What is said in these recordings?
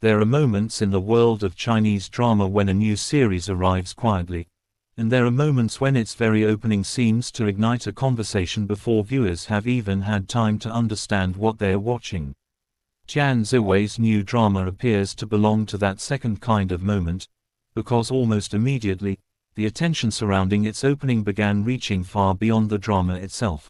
There are moments in the world of Chinese drama when a new series arrives quietly, and there are moments when its very opening seems to ignite a conversation before viewers have even had time to understand what they are watching. Tian Ziwei's new drama appears to belong to that second kind of moment, because almost immediately, the attention surrounding its opening began reaching far beyond the drama itself.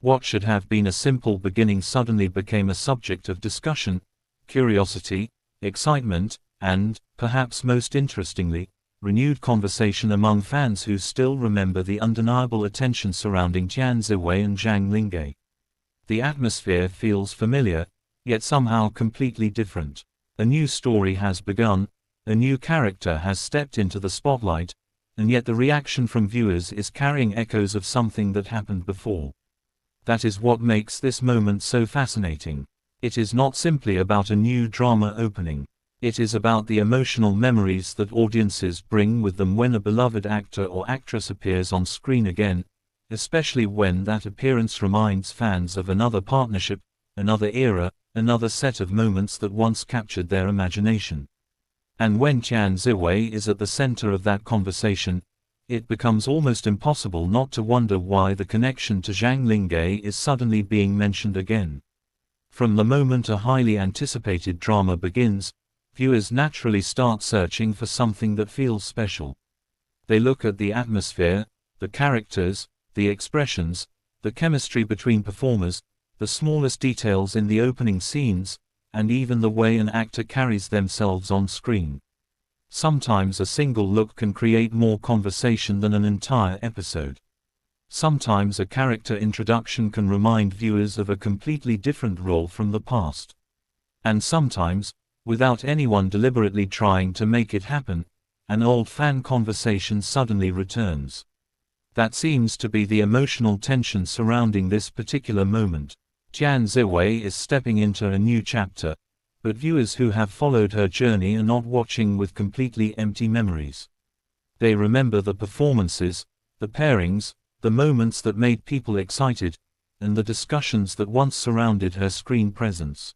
What should have been a simple beginning suddenly became a subject of discussion, curiosity, excitement, and, perhaps most interestingly, renewed conversation among fans who still remember the undeniable attention surrounding Tian Xiwei and Zhang Linghe. The atmosphere feels familiar, yet somehow completely different. A new story has begun, a new character has stepped into the spotlight, and yet the reaction from viewers is carrying echoes of something that happened before. That is what makes this moment so fascinating. It is not simply about a new drama opening. It is about the emotional memories that audiences bring with them when a beloved actor or actress appears on screen again, especially when that appearance reminds fans of another partnership, another era, another set of moments that once captured their imagination. And when Tian Xiwei is at the center of that conversation, it becomes almost impossible not to wonder why the connection to Zhang Linghe is suddenly being mentioned again. From the moment a highly anticipated drama begins, viewers naturally start searching for something that feels special. They look at the atmosphere, the characters, the expressions, the chemistry between performers, the smallest details in the opening scenes, and even the way an actor carries themselves on screen. Sometimes a single look can create more conversation than an entire episode. Sometimes a character introduction can remind viewers of a completely different role from the past. And sometimes, without anyone deliberately trying to make it happen, an old fan conversation suddenly returns. That seems to be the emotional tension surrounding this particular moment. Tian Xiwei is stepping into a new chapter, but viewers who have followed her journey are not watching with completely empty memories. They remember the performances, the pairings, the moments that made people excited, and the discussions that once surrounded her screen presence.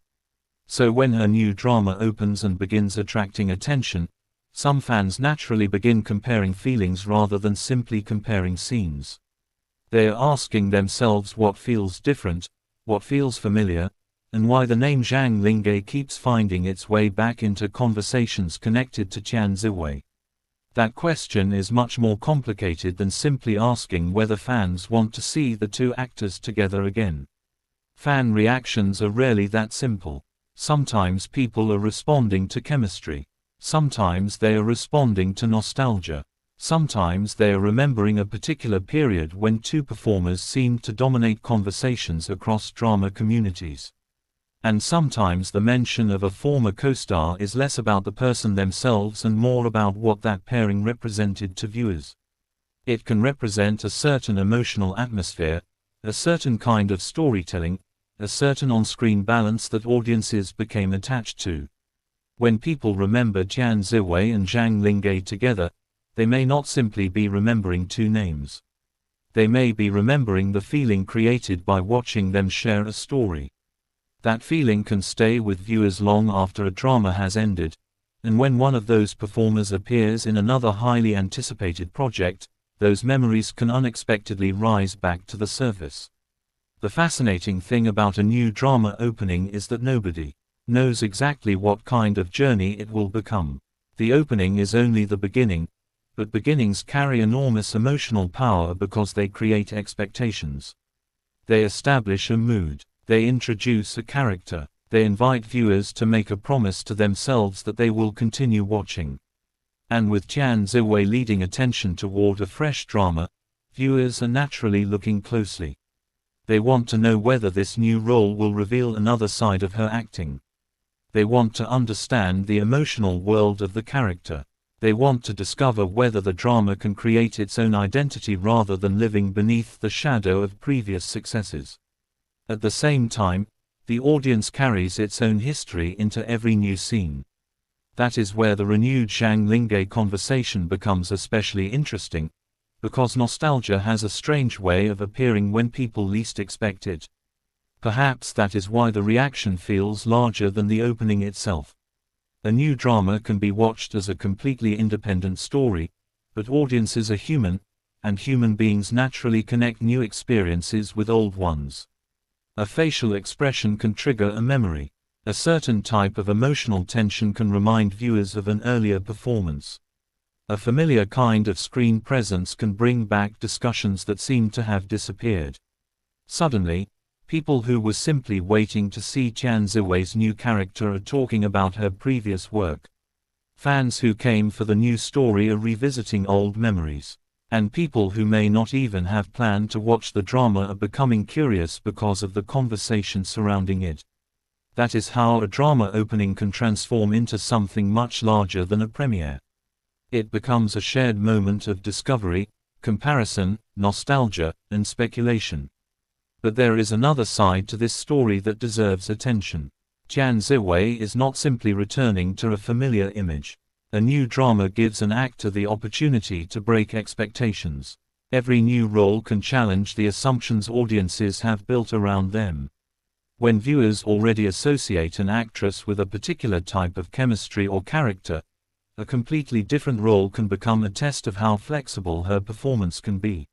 So when her new drama opens and begins attracting attention, some fans naturally begin comparing feelings rather than simply comparing scenes. They are asking themselves what feels different, what feels familiar, and why the name Zhang Linghe keeps finding its way back into conversations connected to Tian Xiwei. That question is much more complicated than simply asking whether fans want to see the two actors together again. Fan reactions are rarely that simple. Sometimes people are responding to chemistry. Sometimes they are responding to nostalgia. Sometimes they are remembering a particular period when two performers seemed to dominate conversations across drama communities. And sometimes the mention of a former co-star is less about the person themselves and more about what that pairing represented to viewers. It can represent a certain emotional atmosphere, a certain kind of storytelling, a certain on-screen balance that audiences became attached to. When people remember Tian Xiwei and Zhang Linghe together, they may not simply be remembering two names. They may be remembering the feeling created by watching them share a story. That feeling can stay with viewers long after a drama has ended, and when one of those performers appears in another highly anticipated project, those memories can unexpectedly rise back to the surface. The fascinating thing about a new drama opening is that nobody knows exactly what kind of journey it will become. The opening is only the beginning, but beginnings carry enormous emotional power because they create expectations. They establish a mood. They introduce a character. They invite viewers to make a promise to themselves that they will continue watching. And with Tian Xiwei leading attention toward a fresh drama, viewers are naturally looking closely. They want to know whether this new role will reveal another side of her acting. They want to understand the emotional world of the character. They want to discover whether the drama can create its own identity rather than living beneath the shadow of previous successes. At the same time, the audience carries its own history into every new scene. That is where the renewed Zhang Linghe conversation becomes especially interesting, because nostalgia has a strange way of appearing when people least expect it. Perhaps that is why the reaction feels larger than the opening itself. A new drama can be watched as a completely independent story, but audiences are human, and human beings naturally connect new experiences with old ones. A facial expression can trigger a memory. A certain type of emotional tension can remind viewers of an earlier performance. A familiar kind of screen presence can bring back discussions that seemed to have disappeared. Suddenly, people who were simply waiting to see Tian Xiwei's new character are talking about her previous work. Fans who came for the new story are revisiting old memories. And people who may not even have planned to watch the drama are becoming curious because of the conversation surrounding it. That is how a drama opening can transform into something much larger than a premiere. It becomes a shared moment of discovery, comparison, nostalgia, and speculation. But there is another side to this story that deserves attention. Tian Xiwei is not simply returning to a familiar image. A new drama gives an actor the opportunity to break expectations. Every new role can challenge the assumptions audiences have built around them. When viewers already associate an actress with a particular type of chemistry or character, a completely different role can become a test of how flexible her performance can be.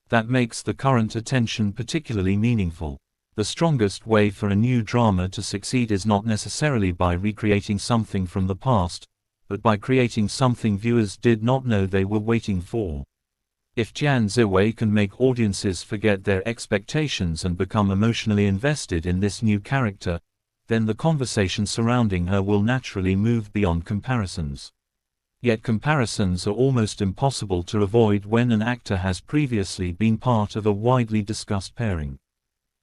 That makes the current attention particularly meaningful. The strongest way for a new drama to succeed is not necessarily by recreating something from the past, but by creating something viewers did not know they were waiting for. If Tian Xiwei can make audiences forget their expectations and become emotionally invested in this new character, then the conversation surrounding her will naturally move beyond comparisons. Yet comparisons are almost impossible to avoid when an actor has previously been part of a widely discussed pairing.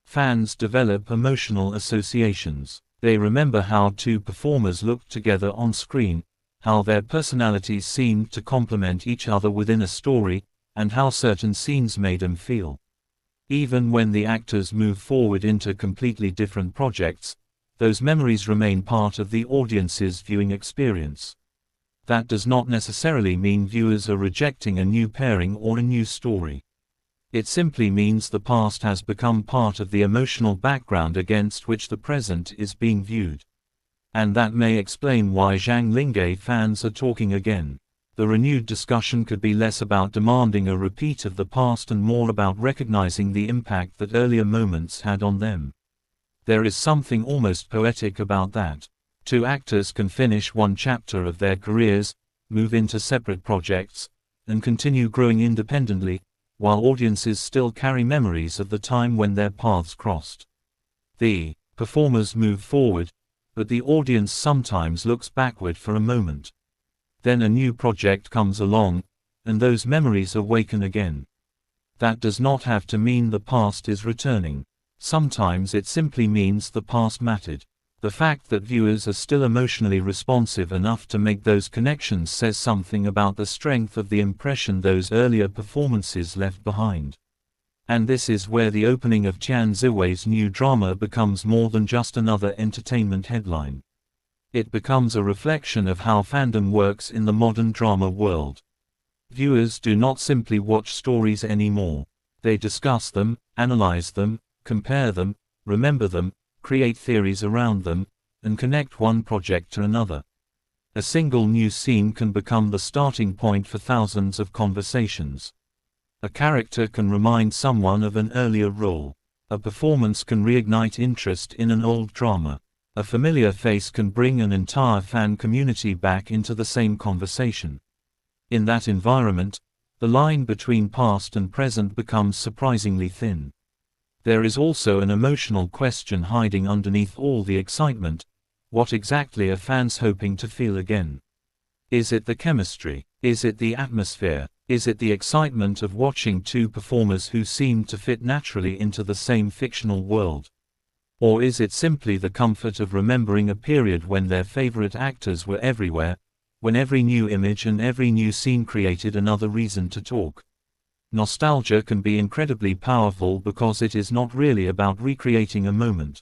Fans develop emotional associations. They remember how two performers looked together on screen, how their personalities seemed to complement each other within a story, and how certain scenes made them feel. Even when the actors move forward into completely different projects, those memories remain part of the audience's viewing experience. That does not necessarily mean viewers are rejecting a new pairing or a new story. It simply means the past has become part of the emotional background against which the present is being viewed. And that may explain why Zhang Linghe fans are talking again. The renewed discussion could be less about demanding a repeat of the past and more about recognizing the impact that earlier moments had on them. There is something almost poetic about that. Two actors can finish one chapter of their careers, move into separate projects, and continue growing independently, while audiences still carry memories of the time when their paths crossed. The performers move forward, but the audience sometimes looks backward for a moment. Then a new project comes along, and those memories awaken again. That does not have to mean the past is returning. Sometimes it simply means the past mattered. The fact that viewers are still emotionally responsive enough to make those connections says something about the strength of the impression those earlier performances left behind. And this is where the opening of Tian Xiwei's new drama becomes more than just another entertainment headline. It becomes a reflection of how fandom works in the modern drama world. Viewers do not simply watch stories anymore. They discuss them, analyze them, compare them, remember them, create theories around them, and connect one project to another. A single new scene can become the starting point for thousands of conversations. A character can remind someone of an earlier role. A performance can reignite interest in an old drama. A familiar face can bring an entire fan community back into the same conversation. In that environment, the line between past and present becomes surprisingly thin. There is also an emotional question hiding underneath all the excitement. What exactly are fans hoping to feel again? Is it the chemistry? Is it the atmosphere? Is it the excitement of watching two performers who seem to fit naturally into the same fictional world? Or is it simply the comfort of remembering a period when their favorite actors were everywhere, when every new image and every new scene created another reason to talk? Nostalgia can be incredibly powerful because it is not really about recreating a moment.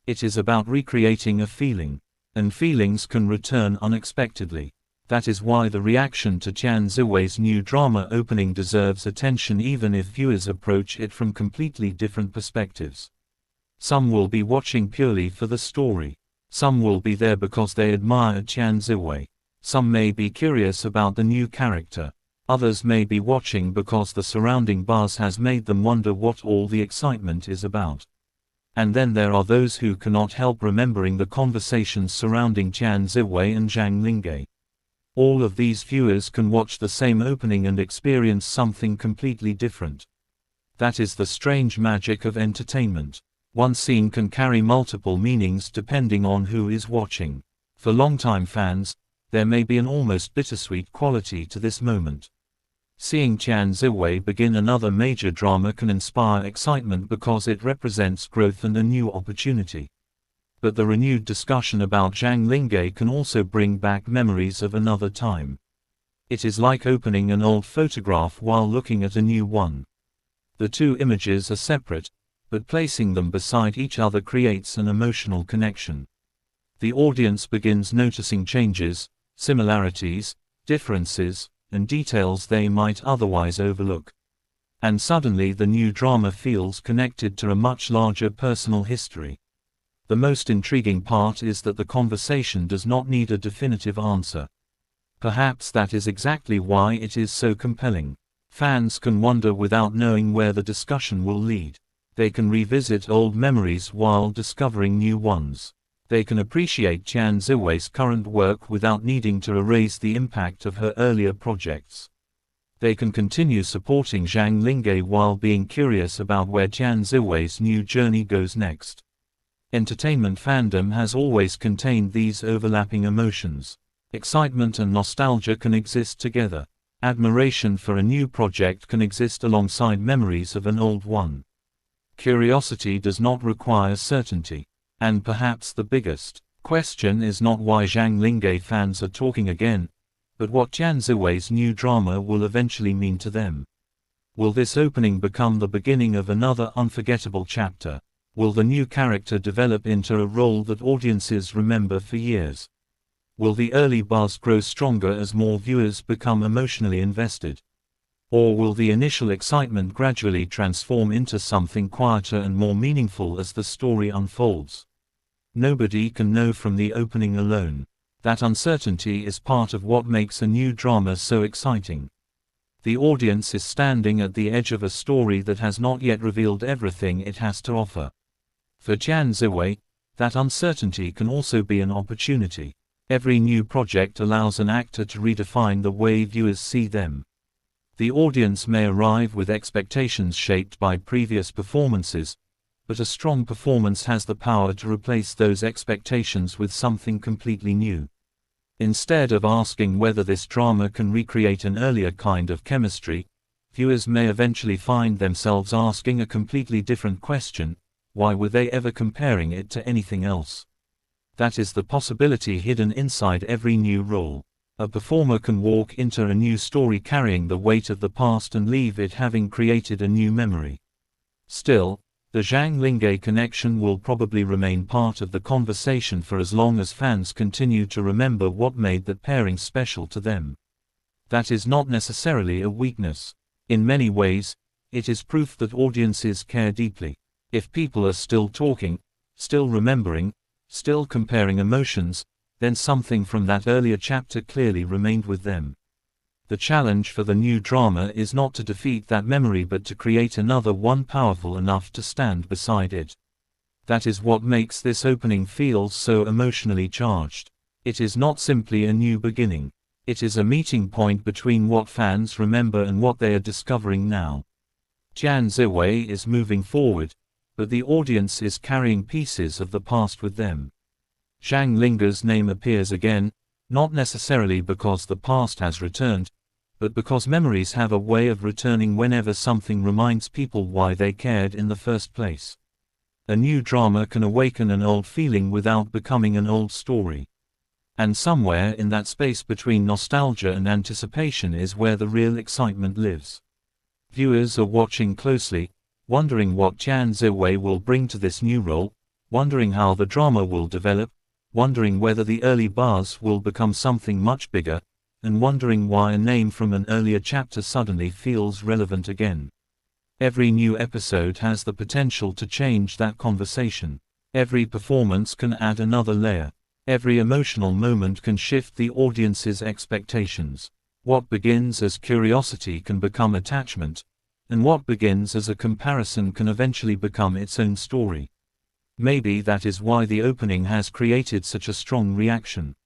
It is about recreating a feeling. And feelings can return unexpectedly. That is why the reaction to Tian Xiwei's new drama opening deserves attention even if viewers approach it from completely different perspectives. Some will be watching purely for the story. Some will be there because they admire Tian Xiwei. Some may be curious about the new character. Others may be watching because the surrounding buzz has made them wonder what all the excitement is about. And then there are those who cannot help remembering the conversations surrounding Tian Xiwei and Zhang Linghe. All of these viewers can watch the same opening and experience something completely different. That is the strange magic of entertainment. One scene can carry multiple meanings depending on who is watching. For longtime fans, there may be an almost bittersweet quality to this moment. Seeing Tian Xiwei begin another major drama can inspire excitement because it represents growth and a new opportunity. But the renewed discussion about Zhang Linghe can also bring back memories of another time. It is like opening an old photograph while looking at a new one. The two images are separate, but placing them beside each other creates an emotional connection. The audience begins noticing changes, similarities, differences, and details they might otherwise overlook. And suddenly the new drama feels connected to a much larger personal history. The most intriguing part is that the conversation does not need a definitive answer. Perhaps that is exactly why it is so compelling. Fans can wonder without knowing where the discussion will lead. They can revisit old memories while discovering new ones. They can appreciate Tian Xiwei's current work without needing to erase the impact of her earlier projects. They can continue supporting Zhang Linghe while being curious about where Tian Xiwei's new journey goes next. Entertainment fandom has always contained these overlapping emotions. Excitement and nostalgia can exist together. Admiration for a new project can exist alongside memories of an old one. Curiosity does not require certainty. And perhaps the biggest question is not why Zhang Linghe fans are talking again, but what Tian Xiwei's new drama will eventually mean to them. Will this opening become the beginning of another unforgettable chapter? Will the new character develop into a role that audiences remember for years? Will the early buzz grow stronger as more viewers become emotionally invested? Or will the initial excitement gradually transform into something quieter and more meaningful as the story unfolds? Nobody can know from the opening alone. That uncertainty is part of what makes a new drama so exciting. The audience is standing at the edge of a story that has not yet revealed everything it has to offer. For Tian Xiwei, that uncertainty can also be an opportunity. Every new project allows an actor to redefine the way viewers see them. The audience may arrive with expectations shaped by previous performances, but a strong performance has the power to replace those expectations with something completely new. Instead of asking whether this drama can recreate an earlier kind of chemistry, viewers may eventually find themselves asking a completely different question: why were they ever comparing it to anything else? That is the possibility hidden inside every new role. A performer can walk into a new story carrying the weight of the past and leave it having created a new memory. Still, the Zhang Linghe connection will probably remain part of the conversation for as long as fans continue to remember what made that pairing special to them. That is not necessarily a weakness. In many ways, it is proof that audiences care deeply. If people are still talking, still remembering, still comparing emotions, then something from that earlier chapter clearly remained with them. The challenge for the new drama is not to defeat that memory but to create another one powerful enough to stand beside it. That is what makes this opening feel so emotionally charged. It is not simply a new beginning. It is a meeting point between what fans remember and what they are discovering now. Tian Xiwei is moving forward, but the audience is carrying pieces of the past with them. Zhang Linghe's name appears again, not necessarily because the past has returned, but because memories have a way of returning whenever something reminds people why they cared in the first place. A new drama can awaken an old feeling without becoming an old story. And somewhere in that space between nostalgia and anticipation is where the real excitement lives. Viewers are watching closely, wondering what Tian Xiwei will bring to this new role, wondering how the drama will develop, wondering whether the early buzz will become something much bigger, and wondering why a name from an earlier chapter suddenly feels relevant again. Every new episode has the potential to change that conversation. Every performance can add another layer. Every emotional moment can shift the audience's expectations. What begins as curiosity can become attachment, and what begins as a comparison can eventually become its own story. Maybe that is why the opening has created such a strong reaction.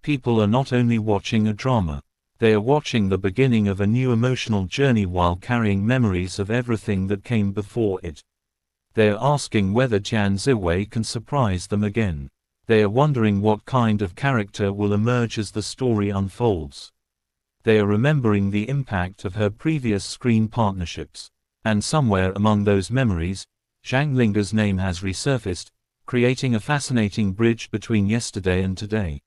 People are not only watching a drama, they are watching the beginning of a new emotional journey while carrying memories of everything that came before it. They are asking whether Xiwei can surprise them again. They are wondering what kind of character will emerge as the story unfolds. They are remembering the impact of her previous screen partnerships. And somewhere among those memories, Zhang Linghe's name has resurfaced, creating a fascinating bridge between yesterday and today.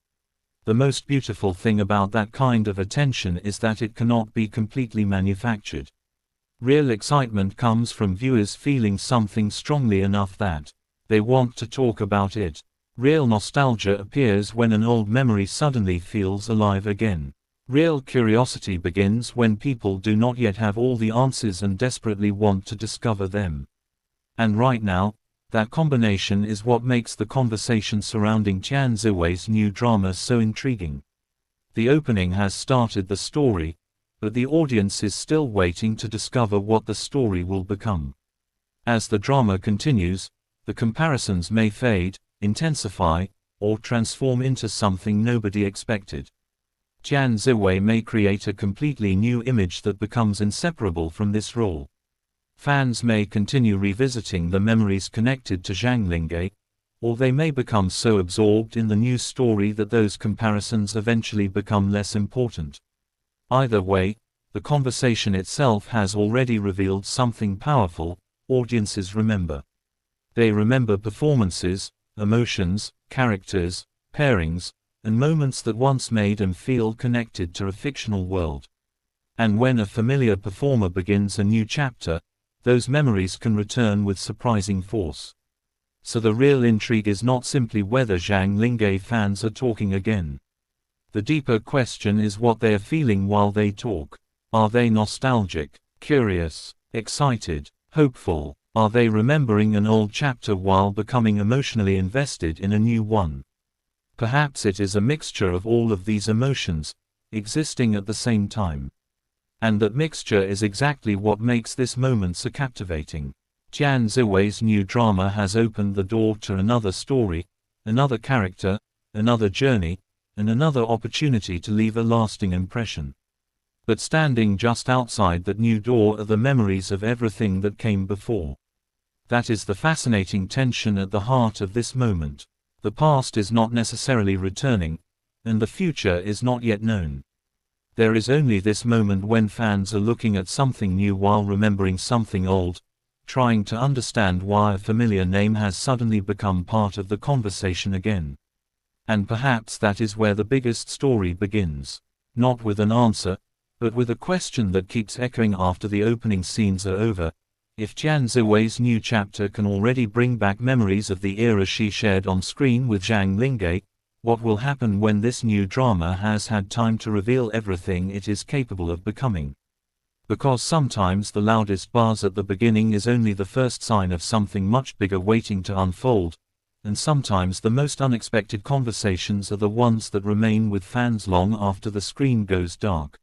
The most beautiful thing about that kind of attention is that it cannot be completely manufactured. Real excitement comes from viewers feeling something strongly enough that they want to talk about it. Real nostalgia appears when an old memory suddenly feels alive again. Real curiosity begins when people do not yet have all the answers and desperately want to discover them. And right now, that combination is what makes the conversation surrounding Xiwei's new drama so intriguing. The opening has started the story, but the audience is still waiting to discover what the story will become. As the drama continues, the comparisons may fade, intensify, or transform into something nobody expected. Xiwei may create a completely new image that becomes inseparable from this role. Fans may continue revisiting the memories connected to Zhang Linghe, or they may become so absorbed in the new story that those comparisons eventually become less important. Either way, the conversation itself has already revealed something powerful. Audiences remember. They remember performances, emotions, characters, pairings, and moments that once made them feel connected to a fictional world. And when a familiar performer begins a new chapter, those memories can return with surprising force. So the real intrigue is not simply whether Zhang Linghe fans are talking again. The deeper question is what they are feeling while they talk. Are they nostalgic, curious, excited, hopeful? Are they remembering an old chapter while becoming emotionally invested in a new one? Perhaps it is a mixture of all of these emotions, existing at the same time. And that mixture is exactly what makes this moment so captivating. Xiwei's new drama has opened the door to another story, another character, another journey, and another opportunity to leave a lasting impression. But standing just outside that new door are the memories of everything that came before. That is the fascinating tension at the heart of this moment. The past is not necessarily returning, and the future is not yet known. There is only this moment when fans are looking at something new while remembering something old, trying to understand why a familiar name has suddenly become part of the conversation again. And perhaps that is where the biggest story begins. Not with an answer, but with a question that keeps echoing after the opening scenes are over. If Xiwei's new chapter can already bring back memories of the era she shared on screen with Zhang Linghe, what will happen when this new drama has had time to reveal everything it is capable of becoming? Because sometimes the loudest buzz at the beginning is only the first sign of something much bigger waiting to unfold, and sometimes the most unexpected conversations are the ones that remain with fans long after the screen goes dark.